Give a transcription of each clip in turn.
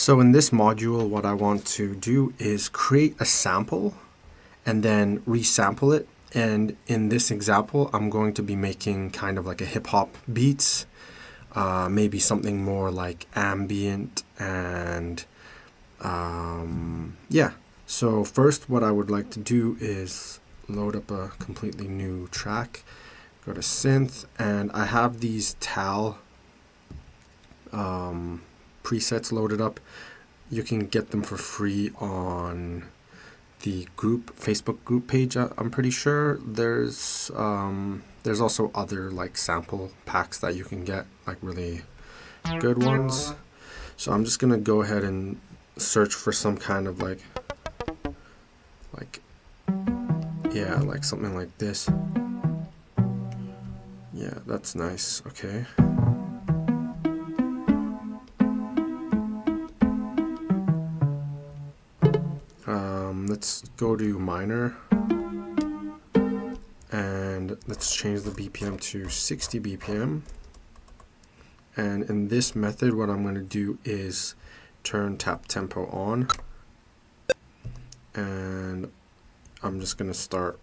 So in this module, what I want to do is create a sample and then resample it. And in this example, I'm going to be making kind of like a hip hop beats, maybe something more like ambient and yeah. So first what I would like to do is load up a completely new track, go to synth, and I have these TAL presets loaded up. You can get them for free on the Facebook group page. I'm pretty sure there's also other like sample packs that you can get, like really good ones. So I'm just gonna go ahead and search for some kind of like something like this. Yeah, that's nice. Okay. Let's go to minor and let's change the BPM to 60 BPM. And in this method, what I'm going to do is turn tap tempo on, and I'm just going to start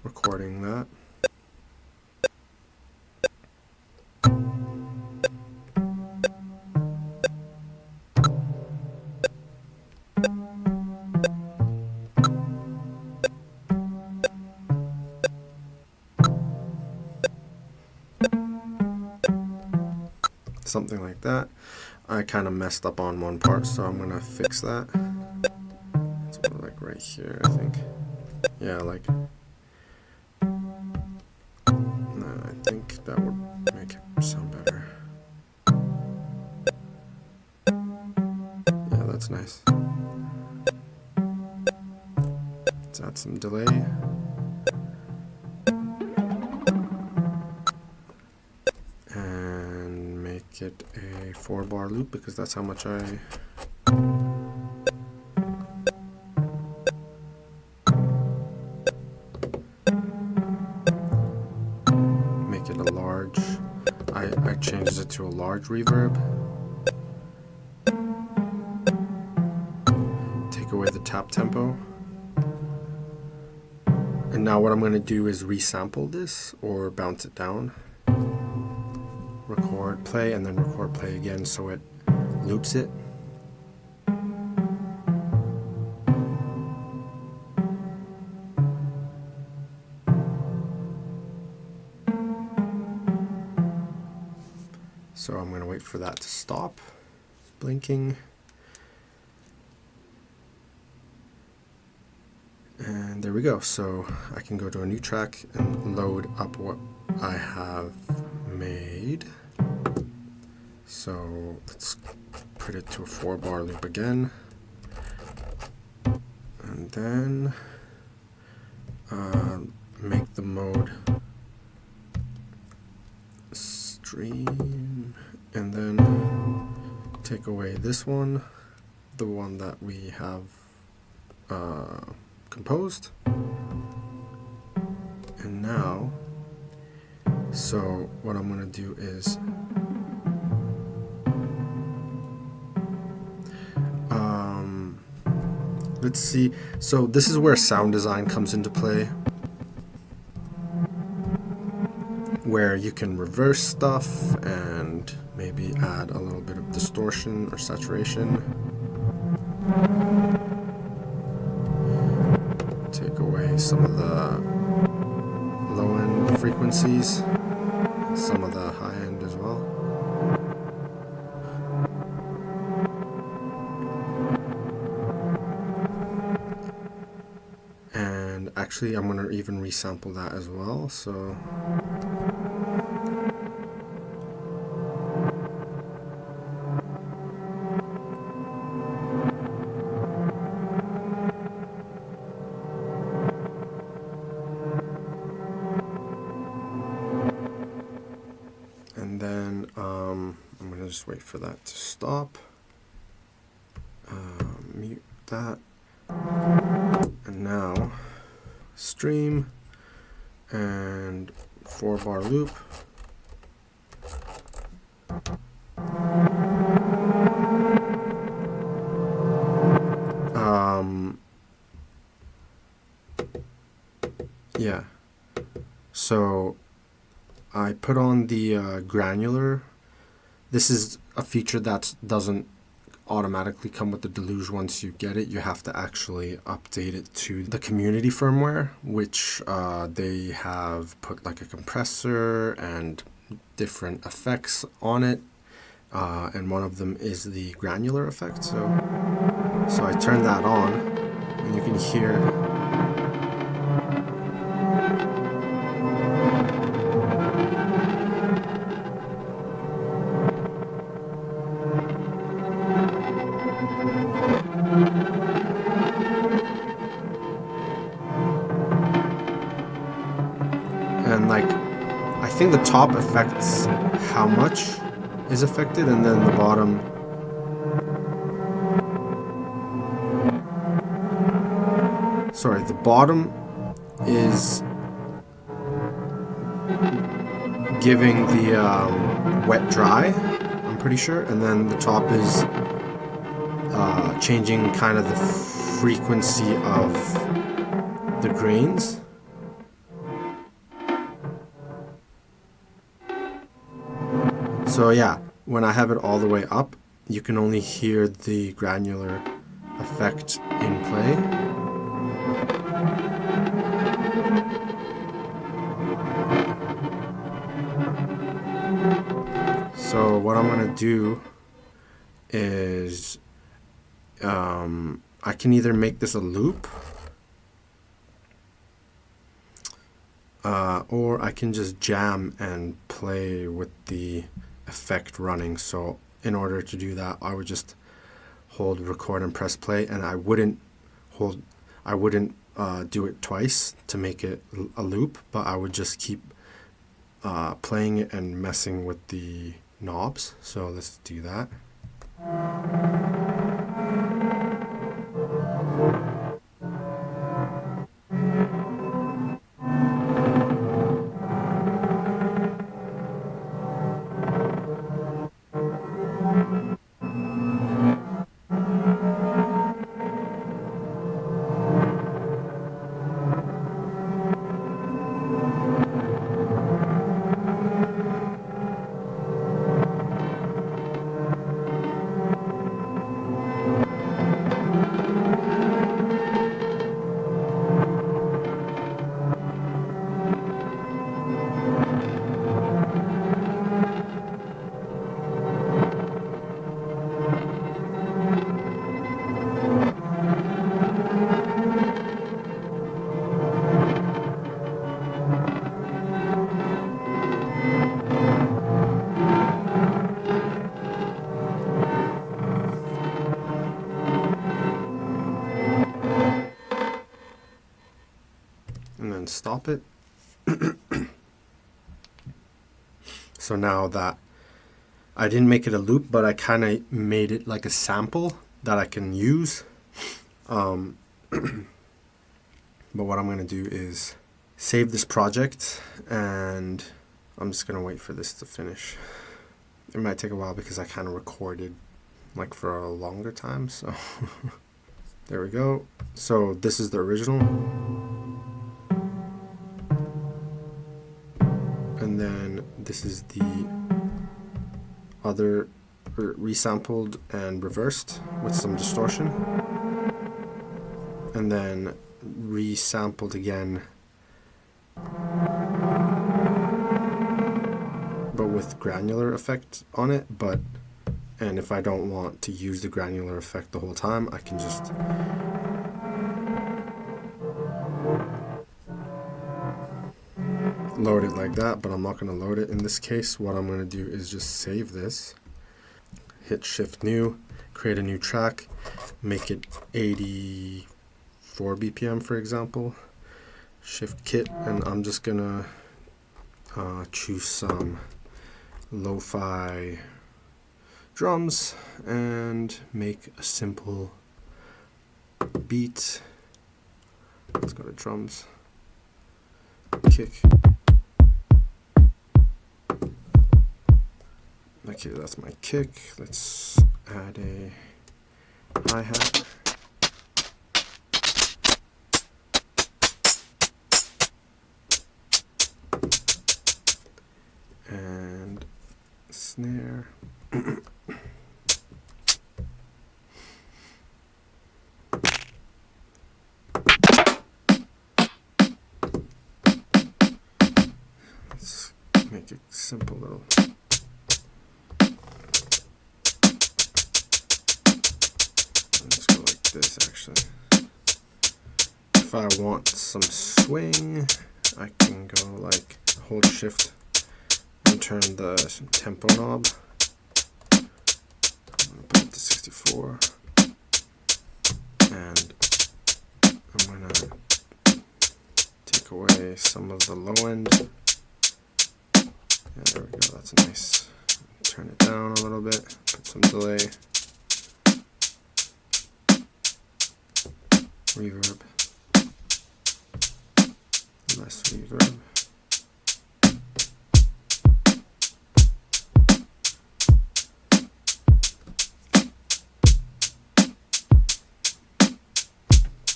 recording that. Something like that. I kind of messed up on one part, so I'm gonna fix that. It's like right here, I think. Yeah, like. No, I think that would make it sound better. Yeah, that's nice. Let's add some delay. Get a 4-bar loop because that's how much I make it a large. I changed it to a large reverb. Take away the tap tempo. And now what I'm going to do is resample this or bounce it down. Record, play, and then record, play again so it loops it. So I'm going to wait for that to stop blinking. And there we go. So I can go to a new track and load up what I have made. So let's put it to a 4-bar loop again. And then make the mode stream. And then take away this one, the one that we have composed. And now, so what I'm going to do is let's see. So this is where sound design comes into play, where you can reverse stuff and maybe add a little bit of distortion or saturation. Take away some of the low end frequencies, some of the high end as well. And actually I'm going to even resample that as well. So and then I'm going to just wait for that to stop. Mute that. And now stream and 4-bar loop. So I put on the granular. This is a feature that doesn't automatically come with the Deluge once you get it. You have to actually update it to the community firmware, which they have put like a compressor and different effects on it. And one of them is the granular effect. So I turn that on, and you can hear and like I think the top affects how much is affected, and then the bottom the bottom is giving the wet dry, I'm pretty sure, and then the top is changing kind of the frequency of the grains. So yeah, when I have it all the way up, you can only hear the granular effect in play. So what I'm going to do is I can either make this a loop or I can just jam and play with the effect running. So in order to do that, I would just hold record and press play, and I wouldn't do it twice to make it a loop, but I would just keep playing it and messing with the knobs. So let's do that. And then stop it. So now that I didn't make it a loop, but I kind of made it like a sample that I can use. But what I'm going to do is save this project, and I'm just going to wait for this to finish. It might take a while because I kind of recorded like for a longer time. So there we go. So this is the original. And then this is the other resampled and reversed with some distortion. And then resampled again, but with granular effect on it. And if I don't want to use the granular effect the whole time, I can just load it like that, but I'm not going to load it in this case. What I'm going to do is just save this, hit shift new, create a new track, make it 84 BPM for example, shift kit, and I'm just going to choose some lo-fi drums and make a simple beat. Let's go to drums, kick. Okay, that's my kick. Let's add a hi-hat. snare. Let's make it simple little. Let's go like this actually. If I want some swing, I can go like hold shift and turn the tempo knob. I'm gonna put it to 64. And I'm gonna take away some of the low end. Yeah, there we go, that's nice. Turn it down a little bit, put some delay. Reverb. Less reverb.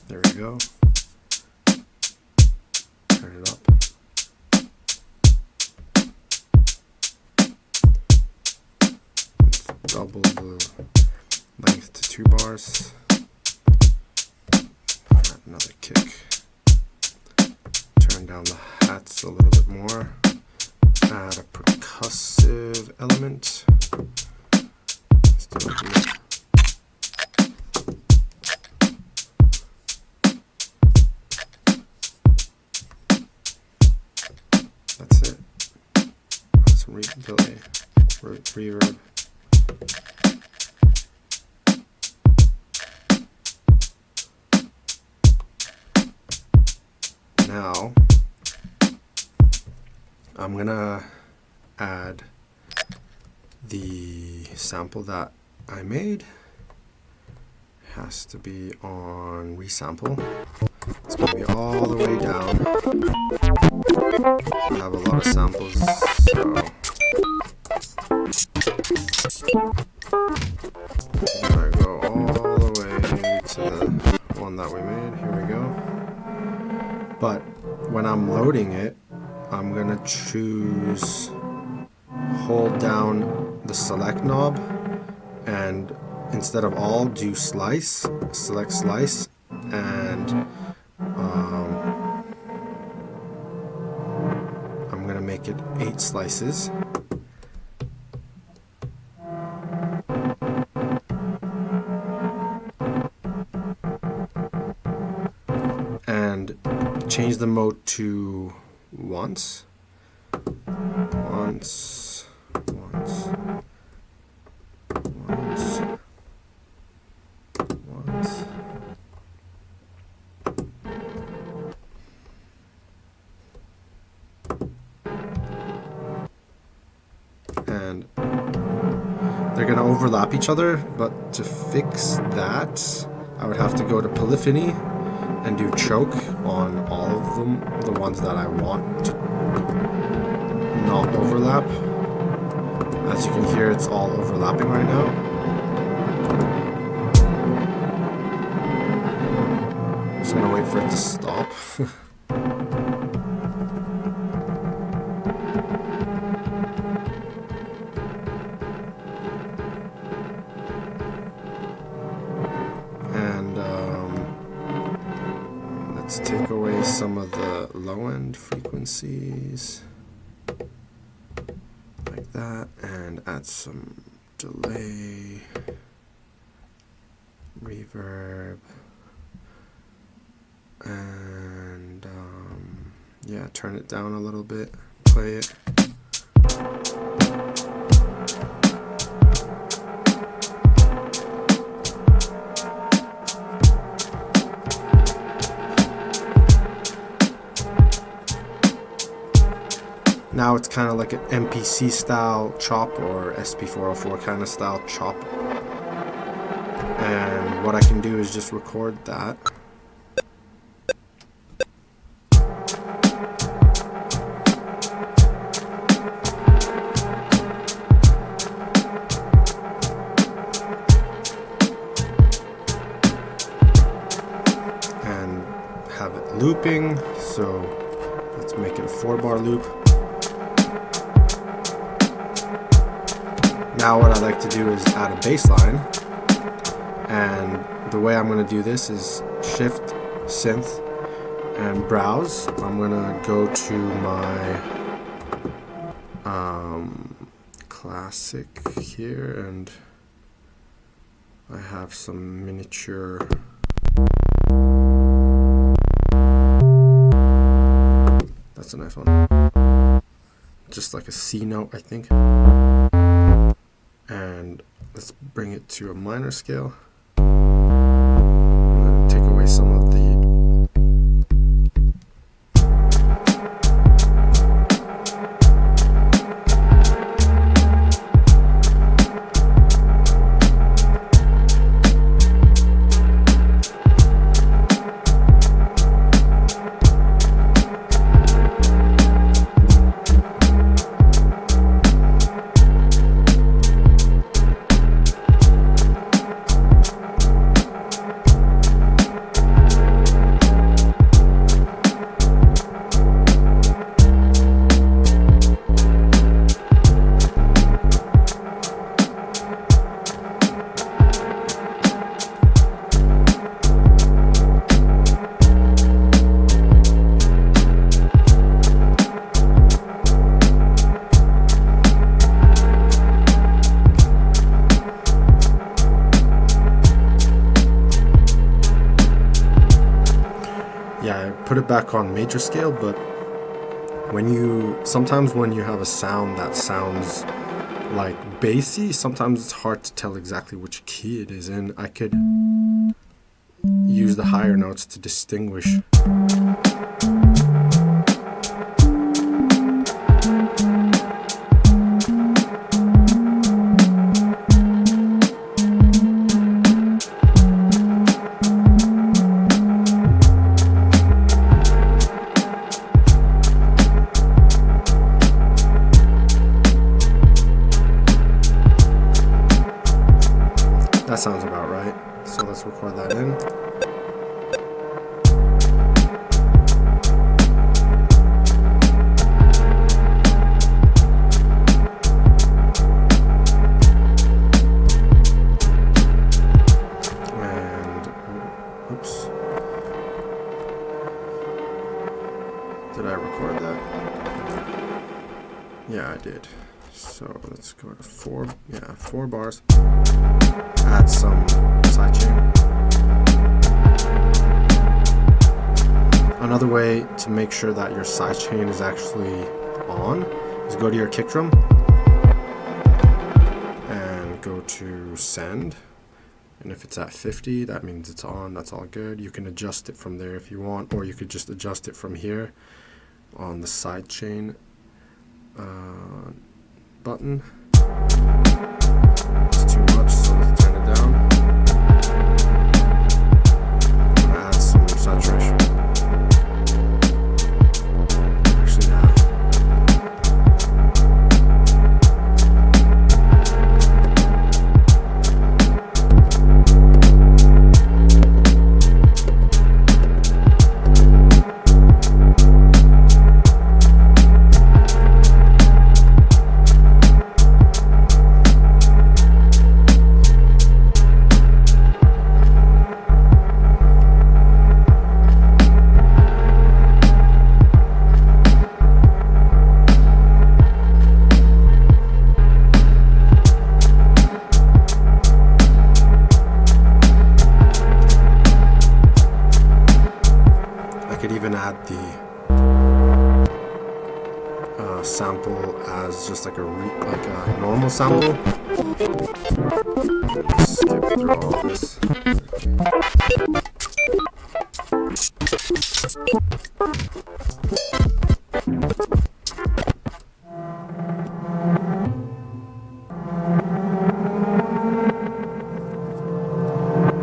There we go. Turn it up. Let's double the length to 2 bars. Add another kick. Turn down the hats a little bit more. Add a percussive element. Let's do it here. That's it. Some delay, reverb. Now, I'm gonna add the sample that I made. Has to be on resample. It's gonna be all the way down. I have a lot of samples, so I'm gonna go all the way to the one that we made. Here we go. But when I'm loading it, I'm gonna choose, hold down the select knob, and instead of all, do slice, select slice, and I'm gonna make it 8 slices. And change the mode to once. And they're going to overlap each other, but to fix that, I would have to go to polyphony and do choke on all of them, the ones that I want to not overlap. As you can hear, it's all overlapping right now. I'm just gonna wait for it to stop. And let's take away some of the low end frequencies. Like that, and add some delay, reverb, and yeah, turn it down a little bit, play it. Now it's kind of like an MPC style chop or SP404 kind of style chop. And what I can do is just record that. And have it looping. So let's make it a 4-bar loop. Now what I like to do is add a bass line, and the way I'm going to do this is Shift, Synth, and Browse. I'm going to go to my Classic here, and I have some miniature that's a nice one, just like a C note I think, and let's bring it to a minor scale and then take away some of the put it back on major scale. But sometimes when you have a sound that sounds like bassy, sometimes it's hard to tell exactly which key it is in. I could use the higher notes to distinguish. That sounds about right. So let's record that in. And oops. Did I record that? Yeah, I did. So let's go to 4 bars. Add some sidechain. Another way to make sure that your sidechain is actually on is go to your kick drum and go to send. And if it's at 50, that means it's on. That's all good. You can adjust it from there if you want, or you could just adjust it from here on the sidechain button. It's too much, so let's turn it down. I'm gonna add some saturation. Actually, nah. Add the sample as just like a normal sample. Skip through all of this.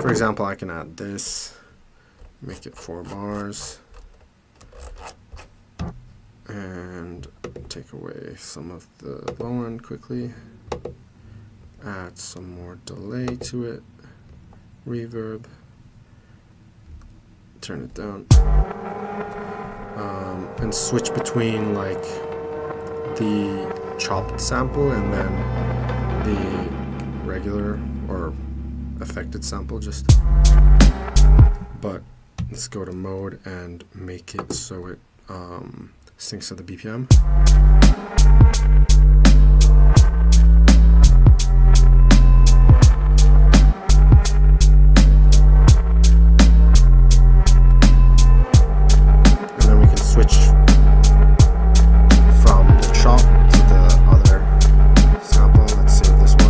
For example, I can add this, make it 4 bars. And take away some of the low end quickly, add some more delay to it, reverb, turn it down, and switch between like the chopped sample and then the regular or affected sample just. But let's go to mode and make it so it syncs to the BPM. And then we can switch from the chop to the other sample. Let's save this one.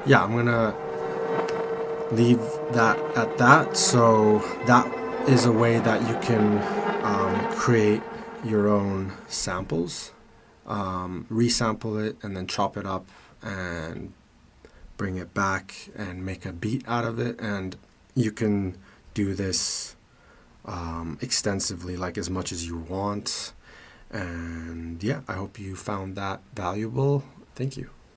Yeah, I'm gonna leave that at that. So that is a way that you can create your own samples, resample it, and then chop it up and bring it back and make a beat out of it. And you can do this extensively, like as much as you want. And yeah, I hope you found that valuable. Thank you.